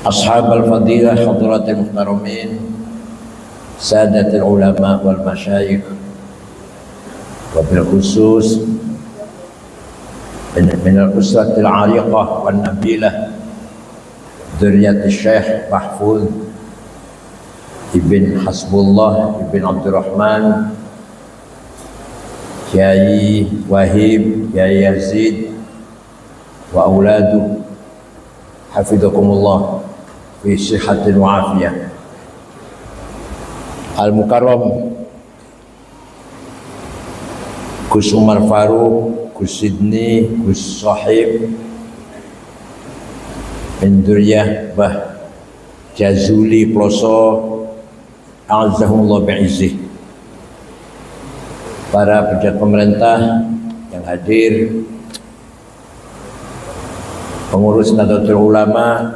أصحاب الفضيلة حضرات المحترمين سادة العلماء والمشايخ وبالخصوص من الأسرة العريقة والنبيلة ذرية الشيخ محفوظ ابن حسب الله ابن عبد الرحمن Kiai Wahib, Kiai Yazid wa auladu hafizakumullah fi sihatin wa afiyah. Al-Mukarram Gus Umar Faruq, Gus Sidni, Gus Sohib Induriyah Bah Jazuli Ploso A'azzahumullah bi'izzih. Para pejabat pemerintah yang hadir, pengurus Nahdlatul Ulama,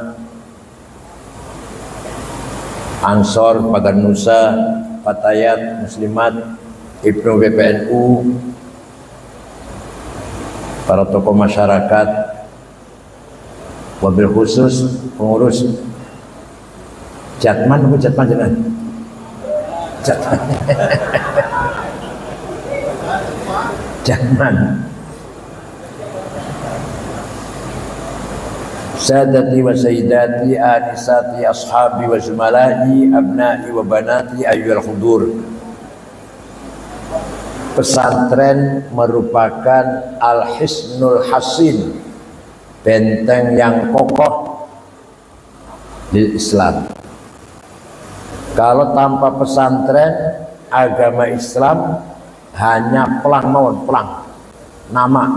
Ansor, Pagar Nusa, Fatayat, Muslimat, Ibnu PPNU, para tokoh masyarakat, wabil khusus pengurus Jatman, Jatman jangan Jatman. Jangan. Sadati wa sayyidati anisati ashabi wa zumalai abnai wa banati ayyuhal hudur. Pesantren merupakan al-hisnul hasin, benteng yang kokoh di Islam. Kalau tanpa pesantren, agama Islam hanya pelang mawon, pelang nama.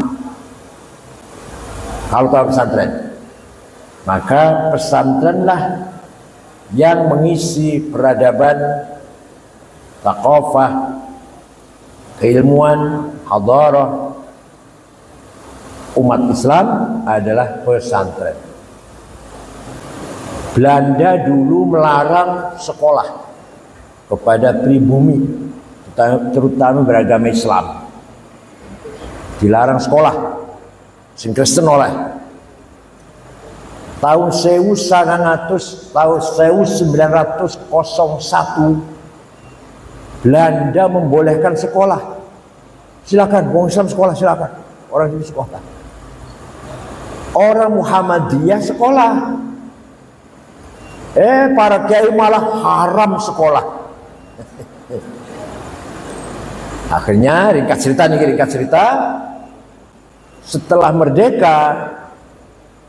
Kalau tahu pesantren, maka pesantrenlah yang mengisi peradaban, thaqafah, keilmuan, hadarah umat Islam adalah pesantren. Belanda dulu melarang sekolah kepada pribumi, terutama beragama Islam, dilarang sekolah sing Kristen oleh tahun 1901 Belanda membolehkan sekolah. Silakan orang Islam sekolah, silakan orang ini sekolah. Orang Muhammadiyah sekolah, para kiai malah haram sekolah. Akhirnya ringkas cerita, setelah merdeka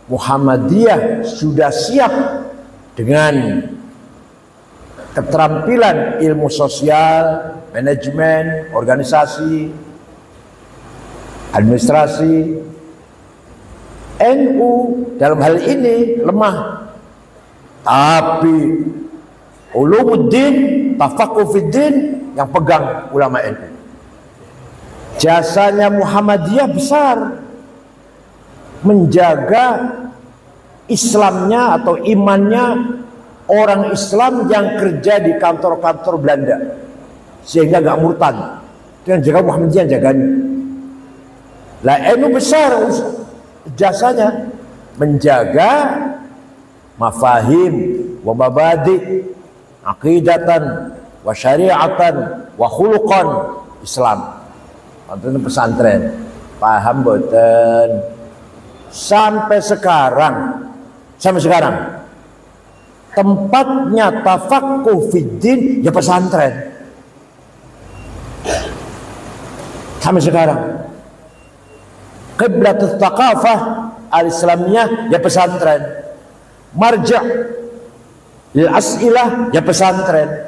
Muhammadiyah sudah siap dengan keterampilan ilmu sosial, manajemen, organisasi, administrasi. NU dalam hal ini lemah, tapi ulumuddin, tafaqquh fiddin yang pegang ulama NU. Jasanya Muhammadiyah besar menjaga Islamnya atau imannya orang Islam yang kerja di kantor-kantor Belanda sehingga gak murtad. Dan jaga Muhammadiyah jaganya. Lah NU besar jasanya menjaga mafahim wa mabadi aqidatan wa syariatan wa khuluqan Islam. Itu pesantren, paham boten? Sampai sekarang tempatnya tafaqquh fiddin ya pesantren. Sampai sekarang qiblatul thaqafah al-islamiyah ya pesantren, marja' lil as'ilah ya pesantren.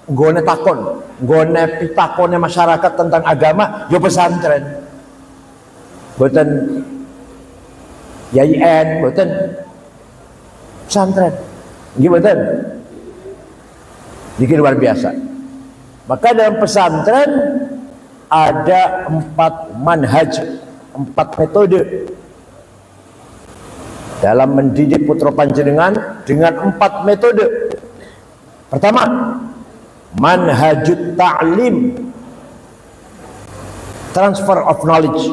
Gone takon, gone pitakonnya masyarakat tentang agama, yo pesantren. Boten YIN, boten pesantren. Nggih boten. Ini luar biasa. Maka dalam pesantren ada 4 manhaj, 4 metode dalam mendidik putra panjenengan dengan 4 metode. Pertama, manhajut ta'lim, transfer of knowledge,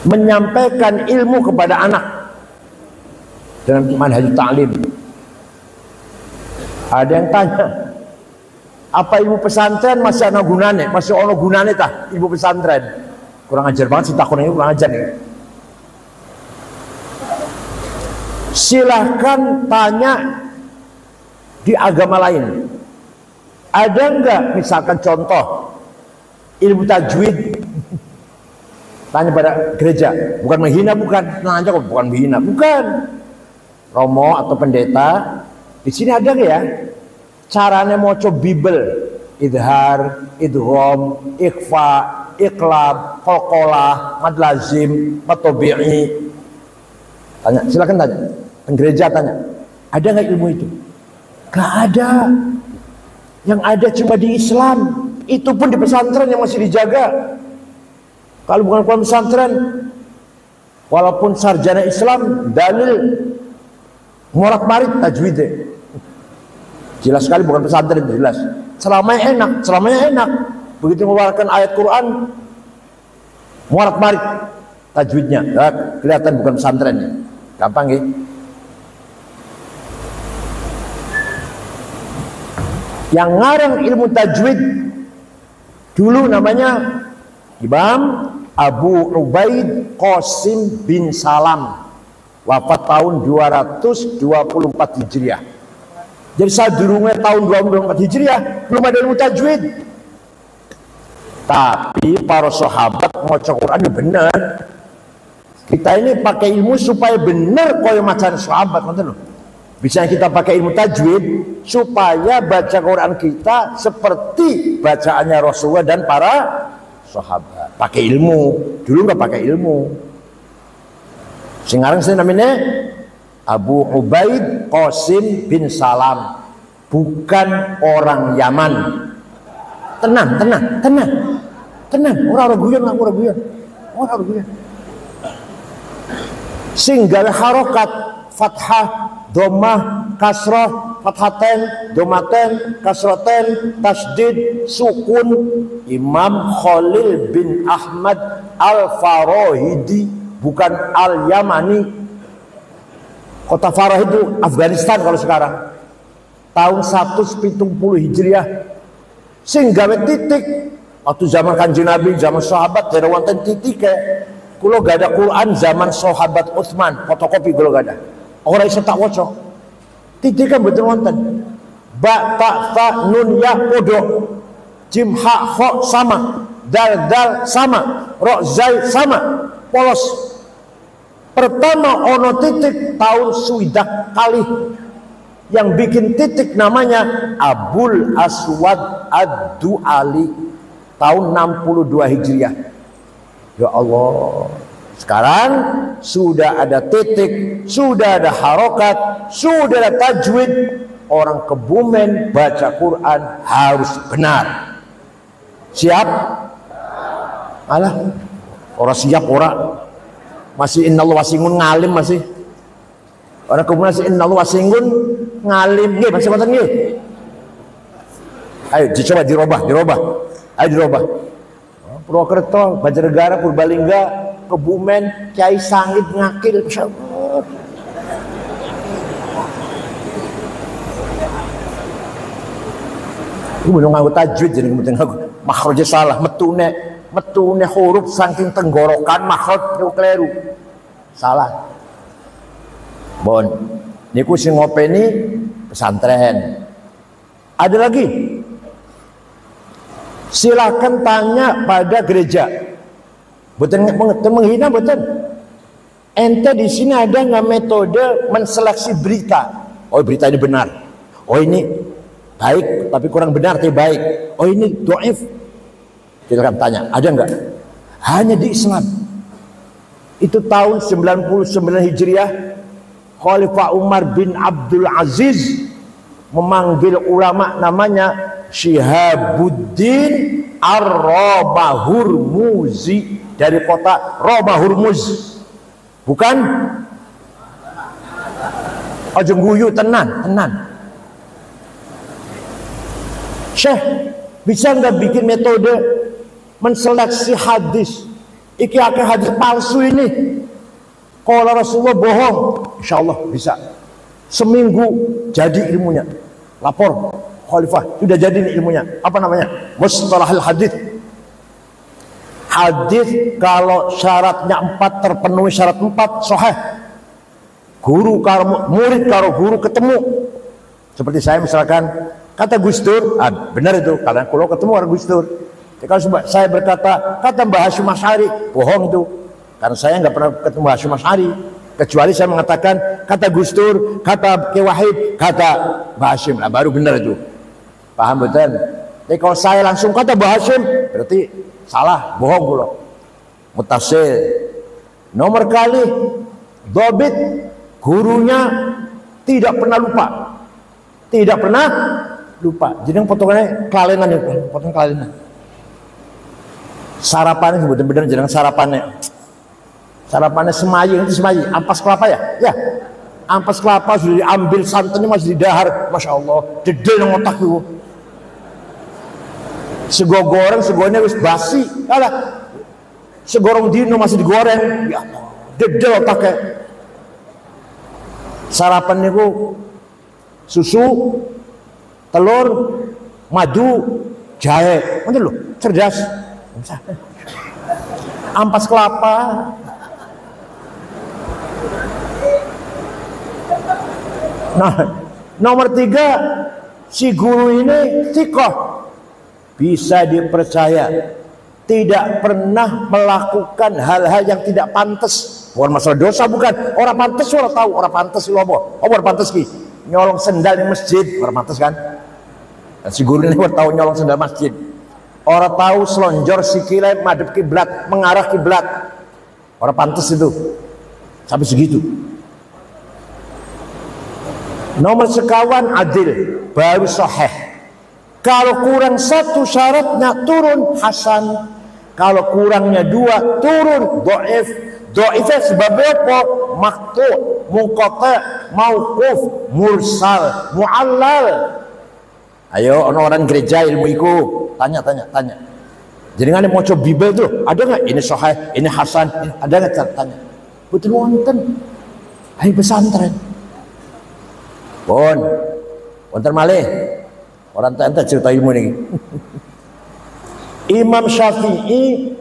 menyampaikan ilmu kepada anak. dalam manhaj ta'lim. Ada yang tanya, apa ilmu pesantren masih ada gunanya? Masih ada gunanya tah ilmu pesantren? Kurang ajar banget sih, takutnya kurang ajar nih. Silahkan tanya di agama lain. Ada enggak misalkan contoh ilmu tajwid? Tanya pada gereja, bukan menghina, bukan nanya kok, bukan menghina, bukan. Romo atau pendeta, di sini ada nggak ya caranya mau coba Bible, idhar, idgham, ikhfa, iqlab, qalqalah, mad lazim, mad tabi'i. Tanya, silakan tanya. Gereja tanya, ada nggak ilmu itu? Gak ada. Yang ada cuma di Islam. Itu pun di pesantren yang masih dijaga. Kalau bukan Quran pesantren, walaupun sarjana Islam, dalil morak-marik tajwid. Jelas sekali bukan pesantren, jelas. Ceramahnya enak. Begitu mengeluarkan ayat Quran, morak-marik tajwidnya. Nah, kelihatan bukan pesantrennya. Gampang ya. Yang ngarang ilmu tajwid dulu namanya Imam Abu Ubaid Qasim bin Salam, wafat tahun 224 Hijriah. Jadi saat durungnya tahun 224 Hijriah belum ada ilmu tajwid. Tapi para sahabat mau Quran ya benar. Kita ini pakai ilmu supaya benar koyo macam sahabat, ngerti lho. Bisa kita pakai ilmu tajwid supaya baca Quran kita seperti bacaannya Rasulullah dan para sahabat. Pakai ilmu, dulu nggak pakai ilmu. Sekarang saya namanya Abu Ubaid Qasim bin Salam, bukan orang Yaman. Tenang. Orang guyon. Sehingga harokat fathah, dhammah, kasrah, fathaten, dhammaten, kasraten, tasdid, sukun. Imam Khalil bin Ahmad Al-Farahidi, bukan Al-Yamani. Kota Farah itu Afghanistan kalau sekarang. Tahun 170 Hijriah. Sehingga titik waktu zaman Kanjeng Nabi, zaman sahabat ada wonten titik kulo gak ada Quran zaman sahabat Utsman, fotokopi kulo gak ada. Orang iso tak waca. Titik kan betul wonten. Ba ta fa nun ya podo. Jim ha kha sama. Dal sama. Ro zai sama. Polos. Pertama ono titik tahun swidak kali. Yang bikin titik namanya Abul Aswad Ad-Du'ali tahun 62 Hijriah. Ya Allah, sekarang sudah ada titik, sudah ada harokat, sudah ada tajwid. Orang Kebumen baca Quran harus benar. Siap? Alah, orang siap orang. Masih innallahu wasingun ngalim masih. Orang Kebumen masih innallahu wasingun ngalim. Nggih, masih ngoten nggih. Ayo dicoba dirubah. Ayo dirubah. Purwokerto, Banjarnegara, Purbalingga, Kebumen, Kiai Sangit, Ngakil, masyaallah. Iku belum nganggo tajwid jadi penting aku. Makhrajnya salah, metune huruf saking tenggorokan makhraj kleru. Salah. Bon, niku sing ngopeni pesantren. Ada lagi. Silakan tanya pada gereja. Betul menghina betul. Ente di sini ada nggak metode menseleksi berita? Oh berita ini benar. Oh ini baik tapi kurang benar tapi baik. Oh ini doif. Silakan tanya. Ada nggak? Hanya di Islam. Itu tahun 99 Hijriah. Khalifah Umar bin Abdul Aziz memanggil ulama namanya Syihabuddin Ar-Romahurmuzi dari kota Romahurmuz. Bukan aja guyu, tenan. Syekh, bisa nggak bikin metode menseleksi hadis? Iki akeh hadis palsu ini. Kalau Rasulullah bohong, insya Allah bisa. Seminggu jadi ilmunya. Lapor khalifah, sudah jadi nih ilmunya. Apa namanya? Mustalahul hadits. Hadis kalau syaratnya 4 terpenuhi syarat 4 sahih. Guru karo murid karo guru ketemu. Seperti saya misalkan kata Gus Dur, benar itu karena kalau ketemu orang Gus Dur. Kalau saya berkata kata Mbah Hasyim Asy'ari, bohong itu. Karena saya nggak pernah ketemu Mbah Hasyim Asy'ari. Kecuali saya mengatakan kata Gus Dur, kata Ki Wahid, kata Mbah Hasyim, nah, baru benar itu. Paham betul? Jadi kalau saya langsung kata Mbah Hasyim, berarti salah, bohong pula. Mutasil. Nomor kali dhabit, gurunya tidak pernah lupa. Tidak pernah lupa. Jadi yang potongannya kelalenan itu, potong kelalenan. Sarapannya sebutin bener jangan sarapannya. Sarapannya semayi, itu semayi, ampas kelapa ya? Ya. Ampas kelapa sudah diambil santannya masih di dahar. Masya Allah, dedel yang otak itu. Sego goreng, segonya wis basi. Alah. Segorong dino masih digoreng. Ya Allah, dedel otaknya. Sarapan itu susu, telur, madu, jahe. Nanti loh, cerdas. Ampas kelapa. Nah, nomor 3, si guru ini thiqah, bisa dipercaya, tidak pernah melakukan hal-hal yang tidak pantas. Bukan masalah dosa, bukan. Orang pantas, orang tahu. Orang pantas itu apa? Orang pantas ki nyolong sendal di masjid, orang pantas kan? Dan si guru ini orang tahu nyolong sendal masjid. Orang tahu selonjor sikile madhep kiblat, mengarah kiblat. Orang pantas itu. Sampai segitu. Nomor sekawan adil, baru sahih. Kalau kurang 1 syaratnya turun hasan. Kalau kurangnya 2 turun dhaif. Dhaifnya sebabnya apa? Maqtu', munqati', mauquf, mursal, mu'allal. Ayo orang gereja ilmu iku tanya. Jadi ngene maca Bible tuh, ada nggak ini sahih, ini hasan, ada nggak tanya? Betul wonten. Hai pesantren. Wonten malih. Orang tak cerita ilmu ini. Imam Syafi'i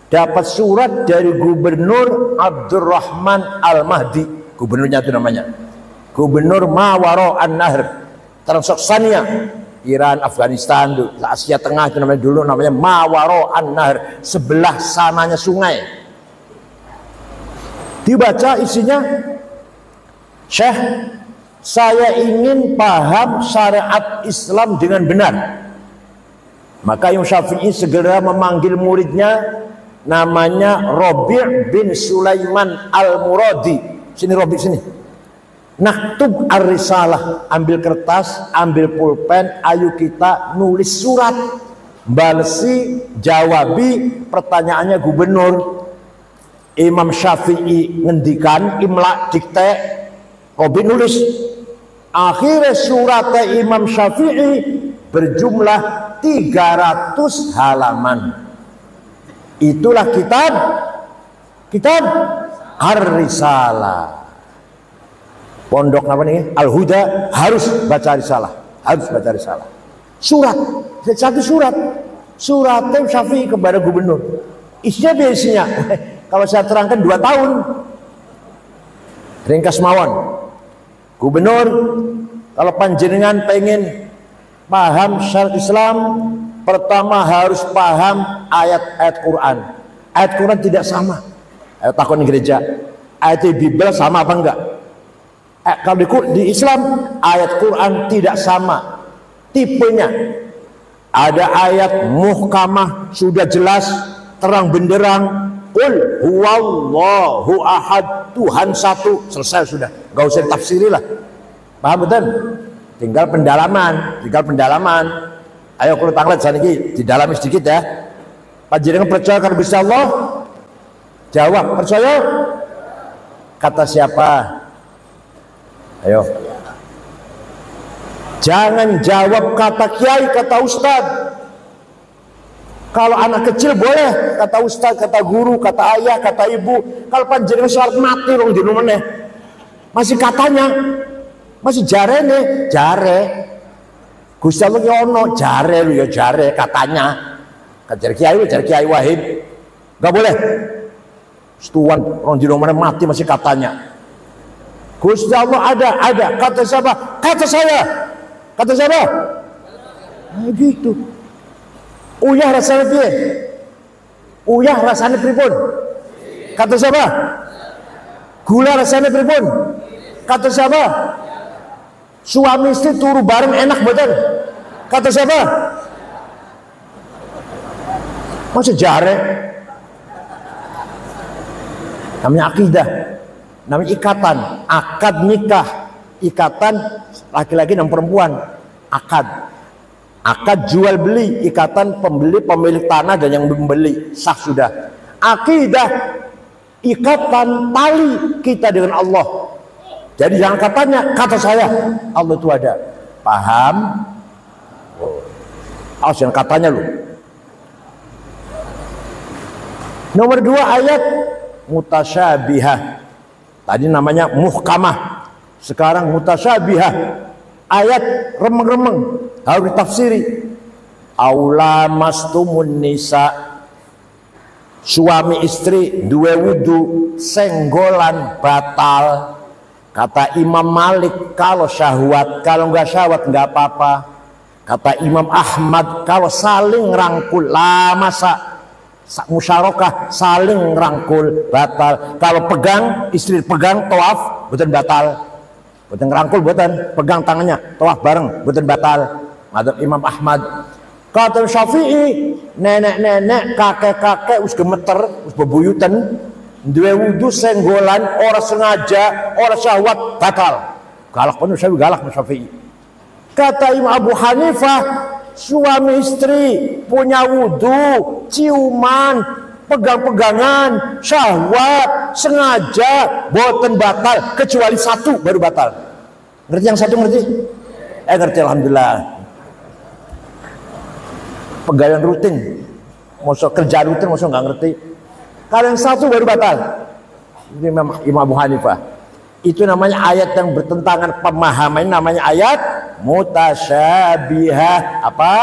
dapat surat dari Gubernur Abdurrahman Al-Mahdi. Gubernurnya itu namanya. Gubernur Mawaro An-Nahr. Transaksania Iran, Afghanistan, Asia Tengah itu namanya dulu namanya Mawaro An-Nahr. Sebelah sananya sungai. Dibaca isinya, Syekh, saya ingin paham syariat Islam dengan benar. Maka Imam Syafi'i segera memanggil muridnya, namanya Rabi' bin Sulaiman Al-Muradi. Sini Rabi' sini. Naktub ar-risalah, ambil kertas, ambil pulpen, ayo kita nulis surat. Balesi, jawabi pertanyaannya gubernur. Imam Syafi'i ngendikan, imla dikte, Rabi' nulis. Akhirnya suratnya Imam Syafi'i berjumlah 300 halaman. Itulah kitab Ar-Risalah. Pondok apa nih? Al-Huda harus baca risalah. Surat, satu surat. Suratnya Syafi'i kepada gubernur. Isinya biasanya, kalau saya terangkan 2 tahun. Ringkas mawon. Gubernur, kalau panjenengan pengen paham syariat Islam, pertama harus paham ayat-ayat Quran. Ayat Quran tidak sama. Ayo takut di gereja, ayat Bible sama apa enggak? Kalau di Islam ayat Quran tidak sama tipenya. Ada ayat muhkamah sudah jelas terang benderang, qul huwallahu ahad, Tuhan satu, selesai sudah, nggak usah ditafsiri lah. Paham betul? Tinggal pendalaman. Ayo kalau tanglet saniki didalami sedikit ya. Panjenengan percaya kalau bisa Allah? Jawab, percaya? Kata siapa? Ayo. Jangan jawab kata kiai, kata ustad. Kalau anak kecil boleh, kata ustaz, kata guru, kata ayah, kata ibu. Kalau panjenengan sholat mati rong dino meneh. Masih katanya, masih jarene, jare. Gusti Allah ki ono, jare lu ya jare katanya. Jare Kiai Wahid. Enggak boleh. Setuan rong dino meneh mati masih katanya. Gusti Allah ada. Kata siapa? Kata saya. Kata siapa? Nah, gitu. Uyah rasanya piye? Uyah rasanya pripun? Kata siapa? Gula rasanya pripun? Kata siapa? Suami istri turu bareng enak betul? Kata siapa? Masa jare? Namanya akidah, namanya ikatan, akad nikah, ikatan laki-laki dan perempuan, akad jual beli, ikatan pembeli pemilik tanah dan yang membeli, sah sudah. Akidah, ikatan tali kita dengan Allah. Jadi jangan katanya, kata saya, Allah itu ada. Paham? Oh, jangan katanya lu. Nomor 2 ayat mutasyabihah. Tadi namanya muhkamah, sekarang mutasyabihah. Ayat remeng-remeng harus ditafsiri. Aula mastumun nisa, suami istri duwe wudu senggolan batal. Kata Imam Malik kalau syahwat, kalau nggak syahwat nggak apa-apa. Kata Imam Ahmad kalau saling rangkul lama musyarakah saling rangkul batal. Kalau pegang, istri pegang tawaf betul batal. Betul ngerangkul betul, pegang tangannya tawaf bareng betul batal. Madzhab Imam Ahmad. Kata Syafi'i, nenek-nenek, kakek-kakek us gemeter, us bebuyutan, duwe wudu senggolan, ora sengaja, ora syahwat batal. Galak penuh galak Syafi'i. Kata Imam Abu Hanifah, suami istri punya wudu, ciuman, pegang-pegangan, syahwat, sengaja, boten batal, kecuali satu baru batal. Ngerti yang satu ngerti? Ngerti alhamdulillah. Pegawai rutin, masuk kerja rutin, masuk nggak ngerti. Kalau yang satu baru batal. Ini Imam Abu Hanifah. Itu namanya ayat yang bertentangan pemahaman, namanya ayat mutasyabihah. Apa?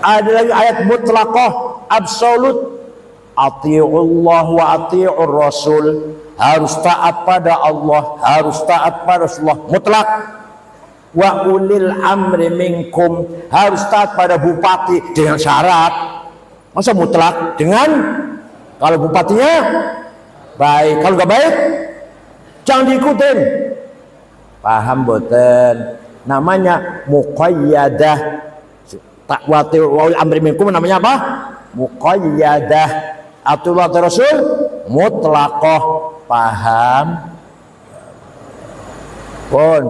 Ada lagi ayat mutlaqah, absolut. Ati'ullah wa ati'ur rasul. Harus taat pada Allah, harus taat pada Rasulullah, mutlak. Wa ulil amri minkum, harus taat pada bupati dengan syarat. Masa mutlak? Dengan kalau bupatinya baik, kalau nggak baik jangan diikutin. Paham boten? Namanya muqayyadah. Takwati wa ulil amri minkum namanya apa? Muqayyadah. Atullah Rasul mutlaqah. Paham? Pun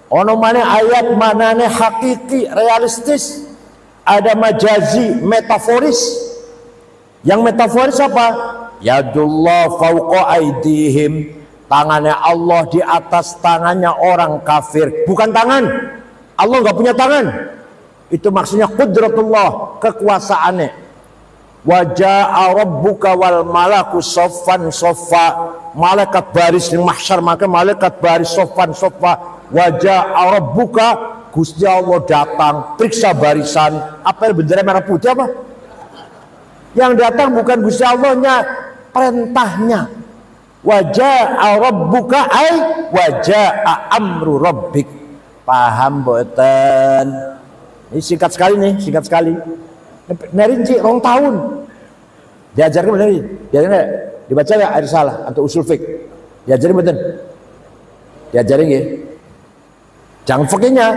ono mana ayat manane hakiki realistis, ada majazi metaforis. Yang metaforis apa? Yadullah fauqa aidihim, tangannya Allah di atas tangannya orang kafir. Bukan tangan, Allah nggak punya tangan. Itu maksudnya qudratullah, kekuasaannya. Waja'a rabbuka wal malaku soffan soffa, malaikat baris di mahsyar, maka malaikat baris soffan soffa. Waja'a rabbuka, Gusti Allah datang, periksa barisan. Apa yang bendera merah putih apa? Yang datang bukan Gusti Allahnya, perintahnya. Waja'a rabbuka ay waja'a amru rabbik. Paham boten? Ini singkat sekali nih, singkat sekali. Nerinci rong tahun diajarkan bener, diajarkan dibaca ya ada salah atau usul fik, diajarin betul, diajarin ya. Jangan fikihnya,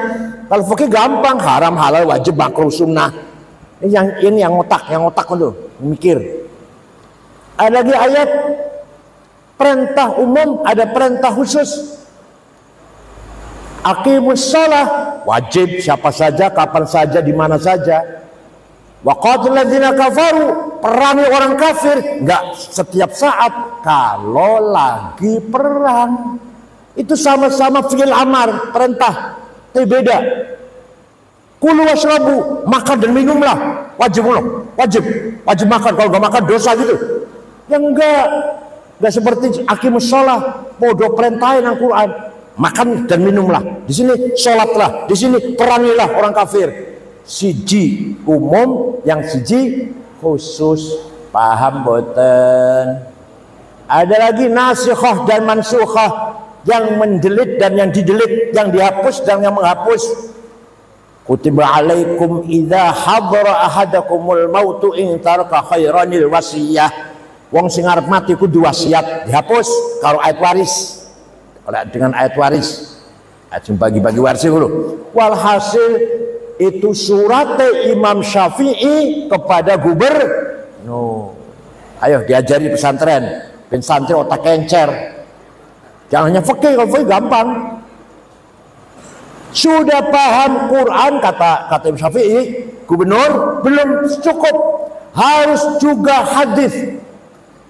kalau fikih gampang, haram halal wajib makruh sunnah. Ini yang otak itu mikir. Ada lagi ayat perintah umum, ada perintah khusus. Aqimus shalah wajib siapa saja, kapan saja, di mana saja. Wa qatil ladzina kafaru, perangi orang kafir, enggak setiap saat, kalau lagi perang. Itu sama-sama fi'il amar, perintah, tapi beda. Kulu washrabu, makan dan minumlah. Wajib makan. Kalau nggak makan dosa gitu. Ya enggak seperti aqimus shalah, podo perintahin Al-Quran. Makan dan minumlah. Di sini sholatlah, di sini perangilah orang kafir. Siji umum, yang siji khusus. Paham boten? Ada lagi nasikhah dan mansukhah, yang mendelit dan yang didelit, yang dihapus dan yang menghapus. Kutiba alaikum idza hadara ahadakumul mautu in taraka khairanil wasiyah. Wong sing arep mati kudu wasiat, dihapus kalau ayat waris. Kalau dengan ayat waris, ajeng bagi-bagi waris dulu. Walhasil itu surat Imam Syafi'i kepada gubernur. Ayo diajari pesantren, ben santri otak kencer. Jangan hanya fikih, kalau fikih gampang. Sudah paham Quran, kata Imam Syafi'i, gubernur, belum cukup, harus juga hadis.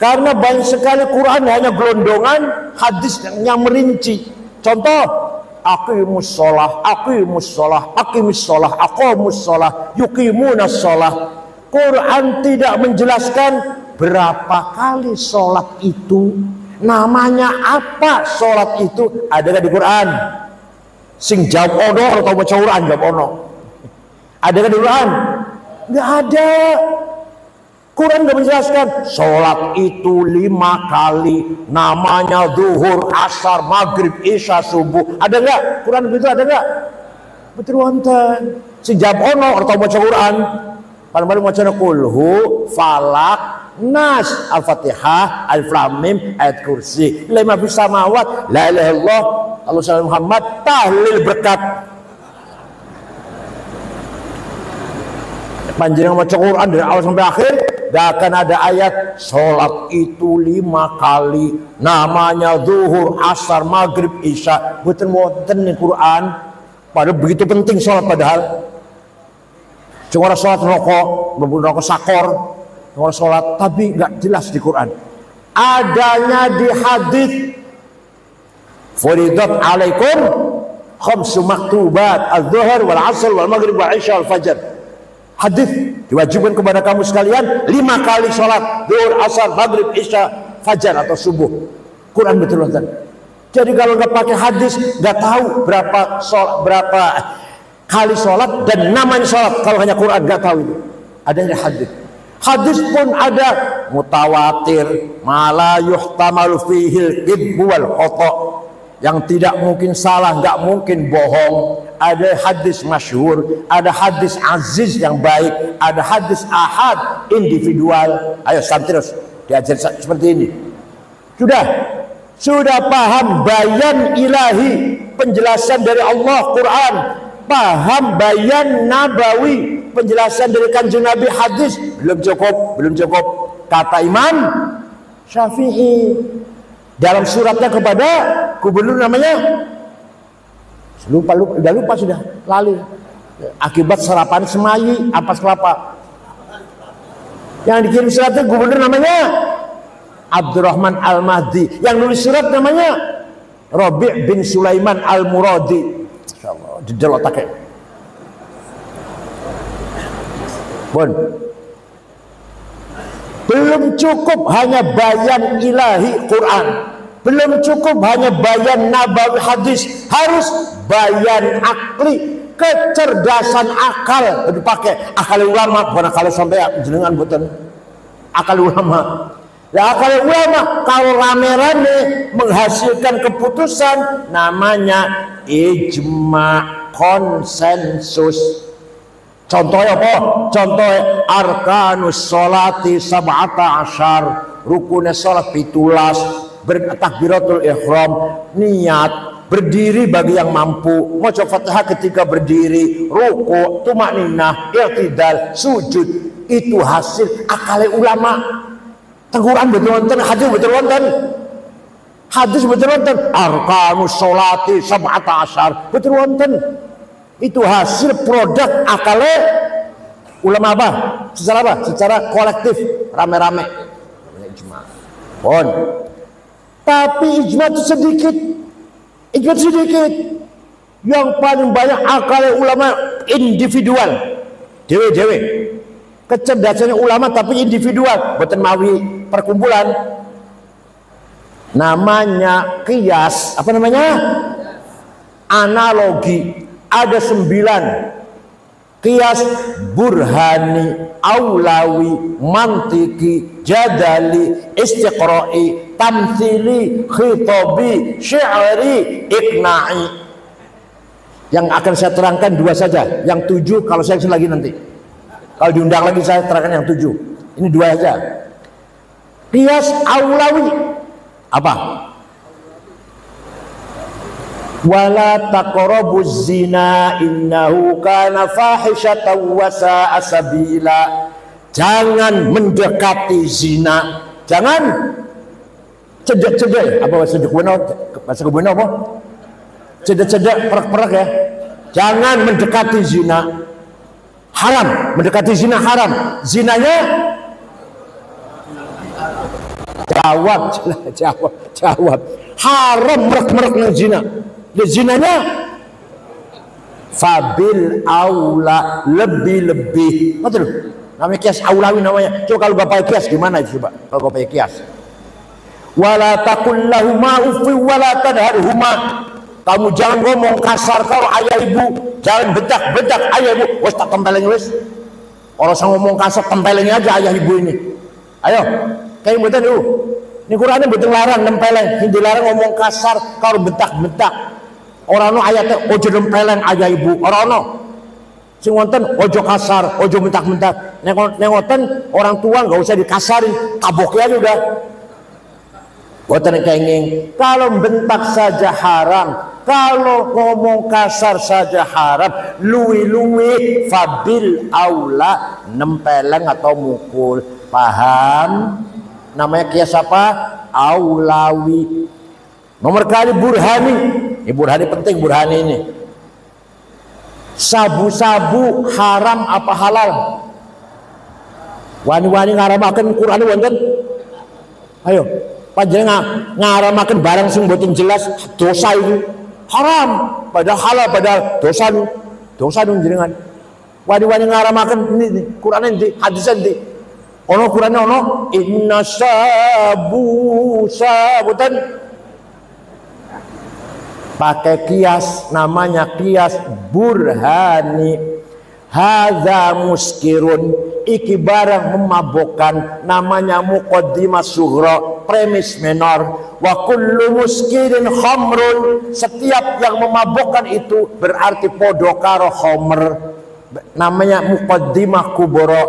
Karena banyak sekali Quran hanya gelondongan, hadis yang merinci. Contoh, aqimus shalah, yuqimunas shalah. Quran tidak menjelaskan berapa kali sholat itu, namanya apa sholat itu, ada nggak di Quran? Sing jawab ono atau baca Quran jawab ono. Ada kan di Quran? Nggak ada. Quran nggak menjelaskan sholat itu 5 kali, namanya zuhur, asar, maghrib, isya, subuh. Ada nggak? Quran begitu ada nggak? Betul wonten. Sing jawab ono atau baca Quran. Paling-paling baca kulhu, falak, nas, al-fatihah, al-flamim, ayat kursi, 5 fis samawat, la ilaha illallah, Allah sallallahu Muhammad, tahlil berkat. Panjenengan baca Quran dari awal sampai akhir, gak akan ada ayat sholat itu 5 kali, namanya zuhur, asar, maghrib, isya. Betul wonten nih Quran. Padahal begitu penting sholat padahal. Cuma orang sholat rokok sakor, orang sholat, tapi nggak jelas di Quran. Adanya di hadis. Furidat alaikum khamsu maktubat az-zuhur wal asr wal maghrib wal isya wal fajr. Hadis diwajibkan kepada kamu sekalian 5 kali sholat zuhur, asar, maghrib, isya, fajar atau subuh. Quran betul betul. Jadi kalau nggak pakai hadis, nggak tahu berapa kali sholat dan namanya sholat. Kalau hanya Quran nggak tahu itu. Adanya hadis. Hadis pun ada mutawatir, mala yuhtamalu fihil kidbu wal khata', yang tidak mungkin salah, nggak mungkin bohong. Ada hadis masyhur, ada hadis aziz yang baik, ada hadis ahad individual. Ayo terus diajar seperti ini. Sudah paham bayan ilahi, penjelasan dari Allah Quran, paham bayan nabawi, penjelasan dari kanjeng Nabi hadis, belum cukup. Kata Imam Syafi'i dalam suratnya kepada gubernur namanya udah lupa sudah lali, akibat serapan semayi ampas kelapa. Yang dikirim suratnya gubernur namanya Abdurrahman Al-Mahdi, yang nulis surat namanya Rabi' bin Sulaiman Al-Muradi. Insyaallah jejal otaknya. Belum cukup hanya bayan ilahi Quran, belum cukup hanya bayan nabawi hadis, harus bayan akli, kecerdasan akal. Dipakai akal ulama, bukan akal sampai jenengan boten. Akal ulama. Ya akal ulama kalau rame-rame menghasilkan keputusan namanya ijma, konsensus. Contohnya apa? Contohnya arkanus sholati sab'ata asyar, rukunnya sholat 17, bertakbiratul ihram, niat, berdiri bagi yang mampu, maca Fatihah ketika berdiri, ruku, tumakninah, i'tidal, sujud. Itu hasil akal ulama. Quran betul wonten, hadis betul wonten. Hadis betul wonten, arkanus sholati sab'ata asyar, betul wonten. Itu hasil produk akale ulama apa? Secara apa? Secara kolektif, rame-rame. Ijma. Tapi ijma itu sedikit. Yang paling banyak akal ulama individual, dewe-dewe. Kecerdasannya ulama tapi individual, boten mawi perkumpulan. Namanya kias, apa namanya? Analogi. Ada 9. Kias burhani, aulawi, mantiki, jadali, istiqra'i, tamthili, khitabi, syi'ri, iqna'i. Yang akan saya terangkan 2 saja, yang 7 kalau saya lagi nanti. Kalau diundang lagi saya terangkan yang 7. Ini 2 saja. Qiyas aulawi apa? Wala taqrabuz zina innahu kana fahishatan wa sa'a sabila. Jangan mendekati zina. Jangan cedek-cedek. Apa bahasa Jepuna? Bahasa Jepuna apa? Cedek-cedek, perak-perak ya. Jangan mendekati zina. Haram, mendekati zina haram. Zinanya jawab. Haram merek-merek zina. Ya zinanya fabil aula, lebih-lebih. Betul. Namanya kias aulawi namanya. Coba kalau Bapak kias gimana itu coba? Kalau Bapak kias. Wala taqul lahuma uffi wala tadharhuma. Kamu jangan ngomong kasar kau ayah ibu, jangan bedak ayah ibu. Wes tak tempeleng wes. Orang sang ngomong kasar tempeleng aja ayah ibu ini. Ayo, kayak betul dulu. Ini Qurannya betul larang tempeleng, hindi larang ngomong kasar kau bedak. Orang no ayatnya ojo tempeleng ayah ibu. Orang no sing wonten ojo kasar, ojo bentak. Nengoten orang tua nggak usah dikasarin, taboknya aja udah. Boten kenging. Kalau bentak saja haram, kalau ngomong kasar saja haram, luwi fabil aula nempeleng atau mukul. Paham? Namanya kias apa? Aulawi. Nomor kali burhani. Ini burhani penting, burhani ini. Sabu-sabu haram apa halal? Wani-wani ngaramaken Quran wonten? Ayo. Panjenengan ngaramaken barang sing mboten jelas dosa itu haram, padahal halal, padahal dosa jenengan. Wani-wani ngaramaken ini Quran ini, hadis ini. Ono Quran ono inna sabutan pakai kias, namanya kias burhani. Hadza muskirun, iki barang memabukkan, namanya muqaddimah sughra, premis menor. Wa kullu muskirin khamrun, setiap yang memabukkan itu berarti podo karo khamr, namanya muqaddimah kubra,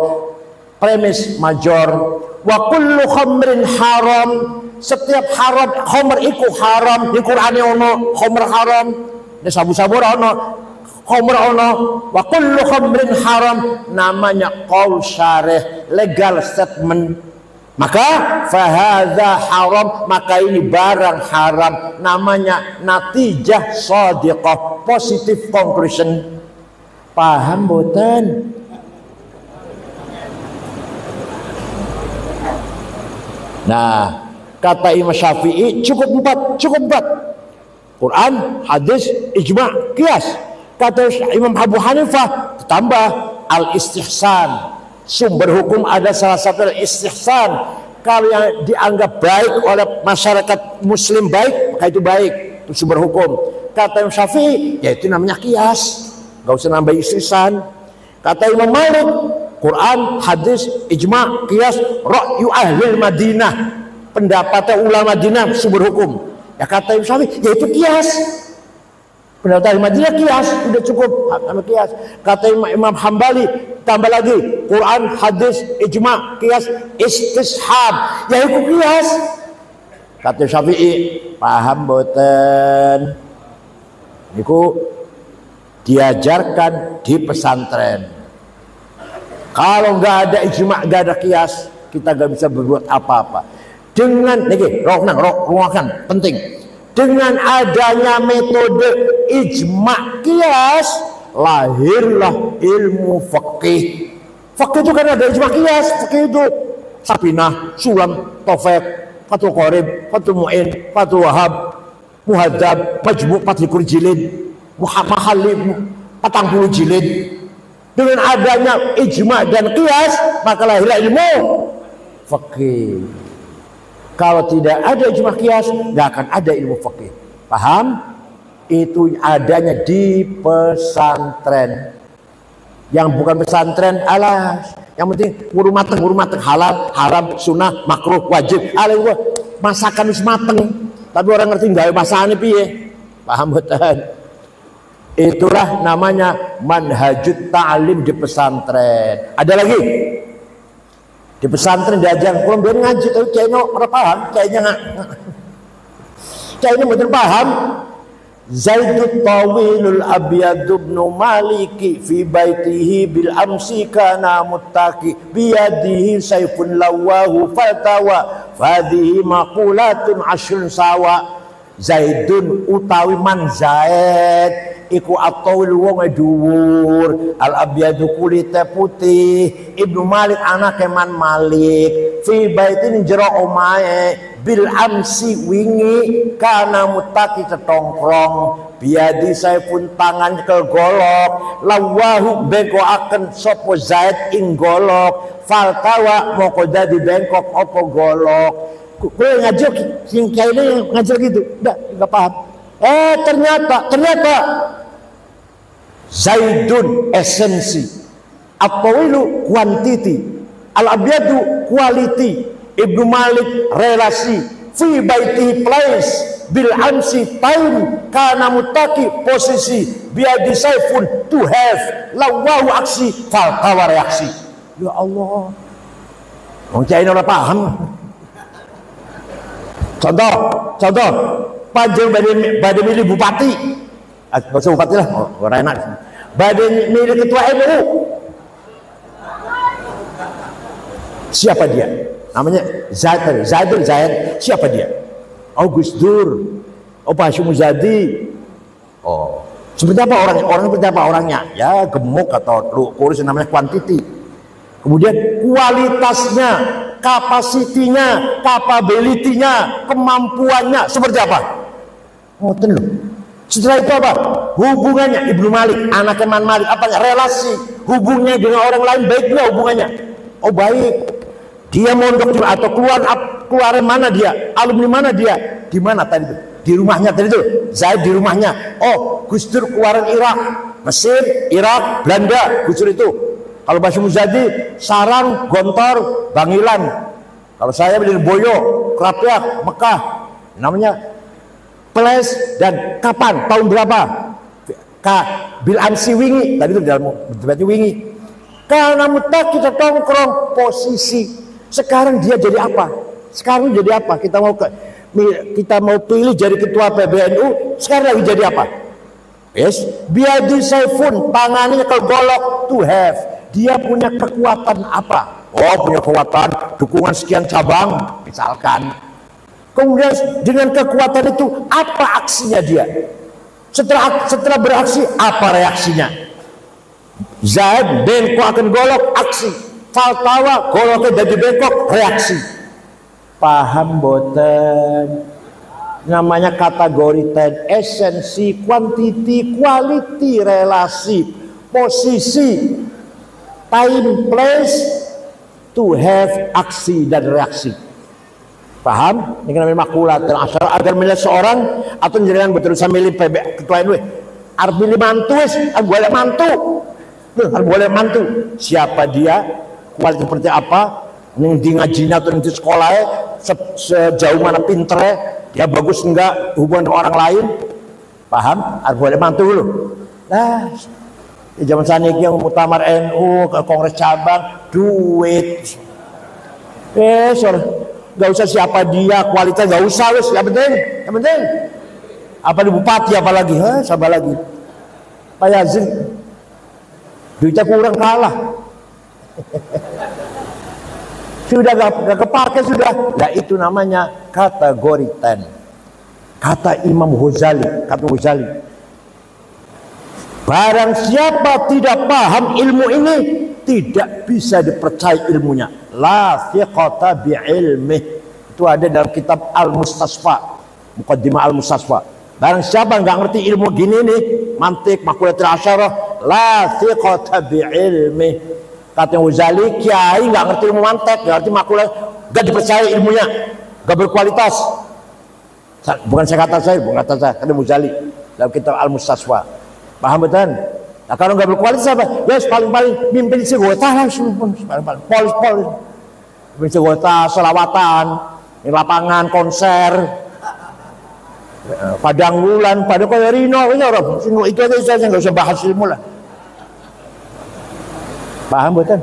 premis major. Wa kullu khamrin haram, setiap haram khamr iku haram. Di Qur'ane ono khamr haram, di sabu-sabu ono khamr ono. Wa kullu khamrin haram, namanya qaul syarih, legal statement. Maka fahadha haram, maka ini barang haram, namanya natijah shadiqah, positive conclusion. Paham boten? Nah, kata Imam Syafi'i cukup 4. Quran, hadis, ijma', qiyas. Kata Imam Abu Hanifah tambah al-istihsan. Sumber hukum ada salah satu istihsan. Kalau yang dianggap baik oleh masyarakat muslim baik, maka itu baik, itu sumber hukum. Kata Imam Syafi'i, ya itu namanya qiyas, gak usah nambah istihsan. Kata Imam Malik, Quran, hadis, ijma', qiyas, ra'yu ahlil Madinah, pendapatnya ulama Madinah, sumber hukum. Ya kata Imam Syafi'i, ya itu qiyas. Pendapat Madinah kias, udah cukup sama kias. Kata Imam Hambali, tambah lagi Quran, hadis, ijma', kias, istishab, ya itu kias. Kata Syafi'i, paham boten? Niku diajarkan di pesantren. Kalau nggak ada ijma', nggak ada kias, kita nggak bisa berbuat apa-apa. Dengan niki, ruangkan penting. Dengan adanya metode ijma' qiyas, lahirlah ilmu fikih. Fikih itu kan ada ijma' qiyas. Fikih itu Sabinah, Sulam, Taufik, Fathul Qorib, Fathul Mu'in, Fathul Wahab, Muhadzab, Majmu', Fathul Jilid. Mahali 40 jilid. Dengan adanya ijma dan qiyas, maka lahirlah ilmu fikih. Kalau tidak ada ijma qiyas, nggak akan ada ilmu fikih. Paham? Itu adanya di pesantren. Yang bukan pesantren, alas. Yang penting ngurus mateng, halal, haram, sunnah, makruh, wajib. Alah masakan wis mateng. Tapi orang ngerti gawe masakane piye? Paham betul? Itulah namanya manhajut ta'lim di pesantren. Ada lagi? Di pesantren diajar kalau ben ngaji tapi kayaknya ora paham, kayaknya betul paham. Zaidut tawilul abyad ibn maliki fi baitihi bil amsi kana muttaqi biyadihi sayfun lawahu fatawa fadhihi maqulatun ashrun sawa. Zaidun utawi man Zaid iku atawil wong dhuwur, al abyadu kulite putih, Ibnu Malik anake man Malik, fi baitin jero omahe bil amsi wingi kana mutaki tetongkrong, biadi saipun tangan ke golok, lawahu bengko akan sopo Zaid ing golok, faltawa moko dadi bengkok opo golok. Gue ngajar sing kayaknya ngajar gitu, enggak paham. Ternyata Zaidun esensi, at-tawilu quantity, al-abyadu quality, Ibnu Malik relasi, fi baiti place, bil amsi time, kana mutaki posisi, biadi saifun to have, lawahu aksi, faltawa reaksi. Ya Allah, orang Cina udah paham. Contoh, panjang badai milih bupati, nggak usah bupati lah, orang enak. Badai milih ketua MU, siapa dia? Namanya Zaid. Siapa dia? Gus Dur, Pak Hashim Muzadi. Seperti apa orang seperti apa orangnya? Ya gemuk atau kurus, namanya quantity. Kemudian kualitasnya, kapasitinya, capability-nya, kemampuannya seperti apa? Setelah itu apa? Hubungannya Ibnu Malik, anak Imam Malik, apa relasi hubungannya dengan orang lain baik nggak hubungannya? Baik. Dia mondok atau keluar mana dia? Alumni mana dia? Di mana tadi itu? Di rumahnya tadi itu. Zaid di rumahnya. Gus Dur keluaran Irak, Mesir, Irak, Belanda, Gus Dur itu. Kalau Hashim Muzadi, Sarang, Gontor, Bangilan. Kalau saya beli Boyo, Krapyak, Mekah. Namanya place dan kapan, tahun berapa? Bil amsi wingi, tadi itu dalam berarti wingi. Karena mutak kita tongkrong posisi. Sekarang dia jadi apa? Sekarang jadi apa? Kita mau pilih jadi ketua PBNU. Sekarang lagi jadi apa? Yes, biadi saifun, tangannya ke golok to have. Dia punya kekuatan apa? Punya kekuatan dukungan sekian cabang, misalkan. Kemudian dengan kekuatan itu apa aksinya dia? Setelah beraksi apa reaksinya? Zaid bengkok akan golok aksi, faltawa goloknya jadi bengkok reaksi. Paham boten? Namanya kategori ten, esensi, quantity, quality, relasi, posisi, time, place, to have aksi dan reaksi. Paham? Ini namanya makulat dan asal agar milih seorang atau jenengan betul saya milih PB ketua NU. Arep milih mantu wis, boleh mantu. Siapa dia? Kualitas seperti apa? Ning di ngajinya atau di sekolah sejauh mana pinternya, dia bagus enggak hubungan dengan orang lain. Paham? Arep boleh mantu dulu. Nah, di zaman saniki yang muktamar NU ke kongres cabang duit. Gak usah siapa dia, kualitas gak usah wes, yang penting apa di bupati apalagi, siapa lagi? Pak Yazid duitnya kurang kalah. Sudah gak kepake sudah. Nah itu namanya kategori ten. Kata Imam Ghazali, barang siapa tidak paham ilmu ini tidak bisa dipercaya ilmunya. La thiqata bi ilmih. Itu ada dalam kitab Al-Mustasfa, Muqaddimah Al-Mustasfa. Barang siapa nggak ngerti ilmu gini nih, mantik, makulatul asyarah, la thiqata bi'ilmi. Kata Ghazali, kiai nggak ngerti ilmu mantik, nggak ngerti makulah, nggak dipercaya ilmunya, nggak berkualitas. Bukan saya, kata Ghazali dalam kitab Al-Mustasfa. Paham betul? Nah, kalau nggak berkualitas apa? Ya paling-paling mimpin segota lah, paling-paling polis. Mimpin segota, selawatan, di lapangan, konser, padang bulan, pada kaya Rino, itu aja saya nggak usah bahas ilmu lah. Paham betul?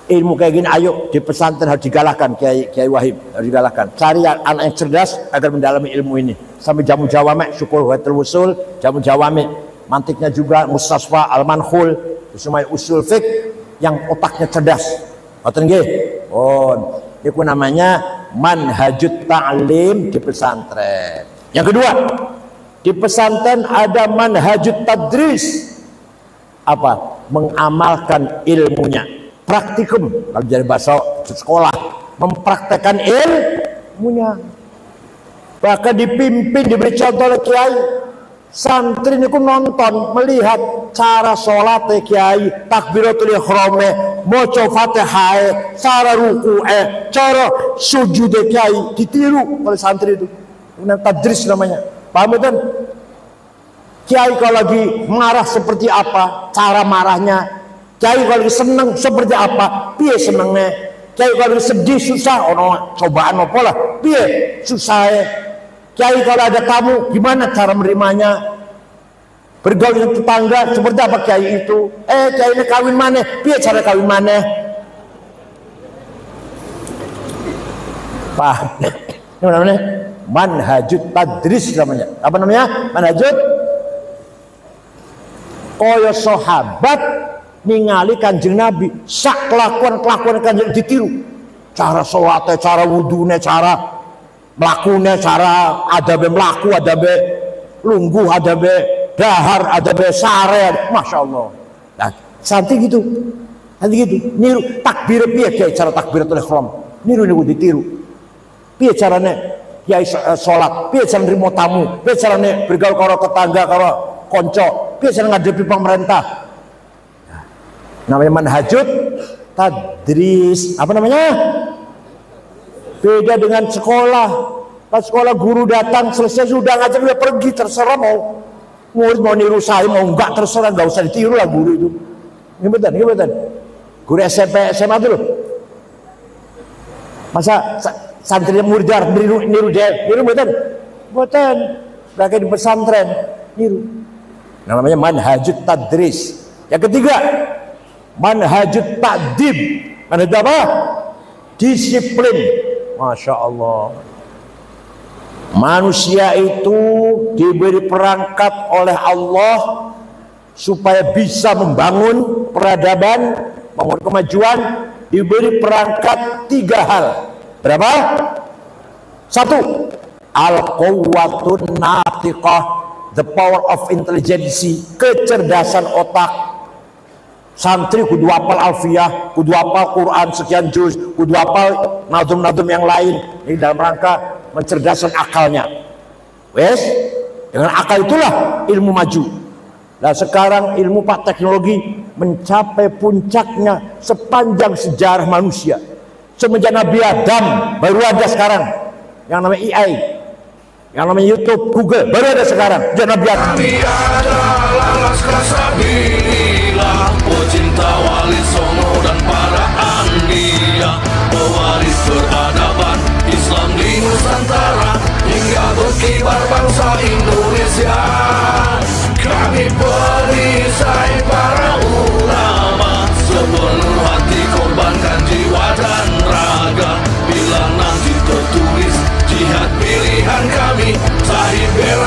Ilmu kayak gini, ayo di pesantren harus digalakkan, Kiai Wahib harus digalakkan. Cari anak yang cerdas agar mendalami ilmu ini. Sampai jamu jawame, syukur watul usul, jamu jawame, mantiknya juga Mustasfa, Al-Manhul, semua usul fiqh yang otaknya cerdas. Ngoten nggih? Oh, itu namanya manhajut ta'lim di pesantren. Yang kedua, di pesantren ada manhajut tadris. Apa? Mengamalkan ilmunya. Praktikum, kalau jadi bahasa sekolah, mempraktekkan ilmunya. Bahkan dipimpin, diberi contoh oleh kiai. Santri ini nonton, melihat cara sholat kiai, takbiratul ihram, maca Fatihah, cara ruku'e, cara sujud kiai, ditiru oleh santri itu. Ini tadris namanya. Paham betul? Kiai kalau lagi marah seperti apa, cara marahnya. Kiai kalau lagi seneng seperti apa, piye senengnya. Kiai kalau lagi sedih susah, ono cobaan apa lah, piye susahnya. Kiai kalau ada tamu, gimana cara menerimanya? Bergaul dengan tetangga, seperti apa kiai itu? Kiai ini kawin mana? Piye cara kawin mana? Paham? Ini namanya manhajut tadris namanya. Apa namanya? Manhajut kaya sahabat ningali Kanjeng Nabi, sak kelakuan Kanjeng ditiru. Cara sholatnya, cara wudhunya, cara melakunya, cara adabe melaku, adabe lungguh, adabe dahar, adabe sare, masya Allah. Nah, santri gitu, niru takbir piye kayak cara takbiratul ihram, niru ditiru. Piye carane kiai sholat, piye cara nerimo tamu, piye carane bergaul karo tetangga, karo konco, piye cara ngadepi pemerintah. Nah, namanya manhajut tadris. Apa namanya? Beda dengan sekolah. Pas sekolah guru datang selesai sudah ngajar dia pergi, terserah mau murid mau niru saya mau enggak terserah, enggak usah ditiru lah guru itu. Ini betul. Guru SMP SMA dulu. Masa santri murid harus niru dia, niru betul. Mereka di pesantren niru. Namanya manhajut tadris. Yang ketiga, manhajut ta'dib. Manhajut apa? Disiplin. Masya Allah. Manusia itu diberi perangkat oleh Allah supaya bisa membangun peradaban, membangun kemajuan. Diberi perangkat 3 hal. Berapa? 1. Al-quwwatun natiqah, the power of intelligence, kecerdasan otak. Santri kudu hafal alfiyah, kudu hafal Quran sekian juz, kudu hafal nazum-nazum yang lain. Ini dalam rangka mencerdaskan akalnya. Wes, dengan akal itulah ilmu maju. Nah sekarang ilmu teknologi mencapai puncaknya sepanjang sejarah manusia. Semenjak Nabi Adam baru ada sekarang yang namanya AI, yang namanya YouTube, Google, baru ada sekarang. Sejak Nabi Adam. Kami adalah Laskar Sabila, pecinta wali songo dan para anbiya, pewaris peradaban Islam di Nusantara hingga berkibar bangsa Indonesia. Kami perisai para ulama, sepenuh hati korbankan jiwa dan raga. Bila nanti tertulis jihad pilihan kami, sahih bela